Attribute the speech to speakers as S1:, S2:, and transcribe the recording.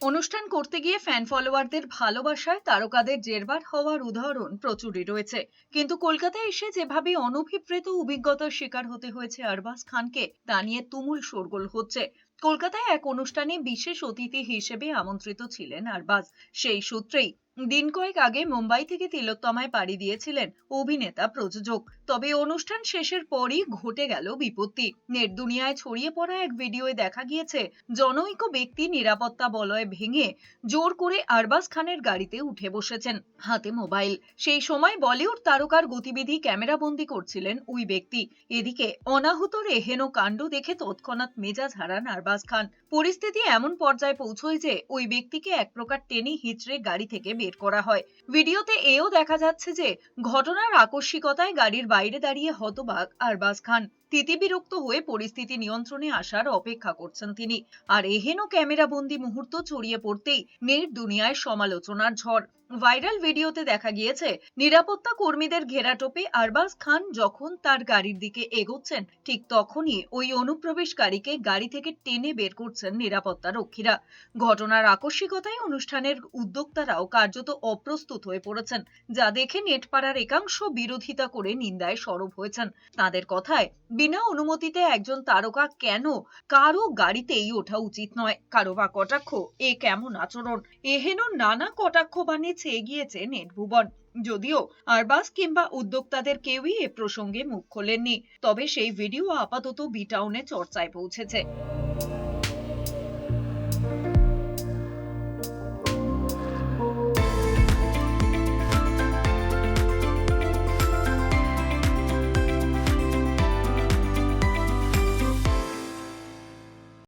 S1: অনুষ্ঠান করতে গিয়ে ফ্যান ফলোয়ারদের ভালোবাসায় তারকাদের জেরবার হওয়ার উদাহরণ প্রচুরই রয়েছে। কিন্তু কলকাতায় এসে যেভাবে অনভিপ্রেত অভিজ্ঞতার শিকার হতে হয়েছে আরবাজ খানকে, তা নিয়ে তুমুল শোরগোল হচ্ছে। কলকাতায় এক অনুষ্ঠানে বিশেষ অতিথি হিসেবে আমন্ত্রিত ছিলেন আরবাজ। সেই সূত্রেই দিন কয়েক আগে মুম্বাই থেকে তিলোত্তমায় পাড়ি দিয়েছিলেন অভিনেতা প্রযোজক। তবে অনুষ্ঠান শেষের পরই ঘটে গেল বিপত্তি। নেট দুনিয়ায় ছড়িয়ে পড়া এক ভিডিওয় দেখা গিয়েছে জনৈক ব্যক্তি নিরাপত্তা বলয় ভেঙে জোর করে আরবাজ খানের গাড়িতে উঠে বসেছেন, হাতে মোবাইল। সেই সময় বলিউড তারকার গতিবিধি ক্যামেরাবন্দি করছিলেন ওই ব্যক্তি। এদিকে অনাহুতর এহেন কাণ্ড দেখে তৎক্ষণাৎ মেজাজ হারান আরবাজ খান। পরিস্থিতি এমন পর্যায়ে পৌঁছয় যে ওই ব্যক্তিকে এক প্রকার টেনে হিচড়ে গাড়ি থেকে বের করা হয়। ভিডিওতে এও দেখা যাচ্ছে যে ঘটনার আকস্মিকতায় গাড়ির বাইরে দাঁড়িয়ে হতবাক আরবাজ খান। তিতিবিরক্ত হয়ে পরিস্থিতি নিয়ন্ত্রণে আসার অপেক্ষা করছেন তিনি। আর এহেন ক্যামেরাবন্দি মুহূর্ত ছড়িয়ে পড়তেই নেট দুনিয়ায় সমালোচনার ঝড়। ভাইরাল ভিডিওতে দেখা গিয়েছে নিরাপত্তা কর্মীদের ঘেরাটোপে আরবাজ খান যখন তার গাড়ির দিকে এগোচ্ছেন, ঠিক তখনই ওই অনুপ্রবেশকারীকে গাড়ি থেকে টেনে বের করছেন নিরাপত্তা রক্ষীরা। ঘটনার আকস্মিকতায় অনুষ্ঠানের উদ্যোক্তারাও কার্যত অপ্রস্তুত হয়ে পড়েছেন, যা দেখে নেটপাড়ার একাংশ বিরোধিতা করে নিন্দায় সরব হয়েছেন। তাদের কথায়, বিনা অনুমতিতে একজন তারকা কেন কারো গাড়িতেই ওঠা উচিত নয়। কারো বা কটাক্ষ, এ কেমন আচরণ? এহেন নানা কটাক্ষ বাণে ছেয়ে গিয়েছে নেট ভুবন। যদিও আরবাজ কিংবা উদ্যোক্তাদের কেউই এ প্রসঙ্গে মুখ খোলেননি, তবে সেই ভিডিও আপাতত বিটাউনে চর্চায় পৌঁছেছে।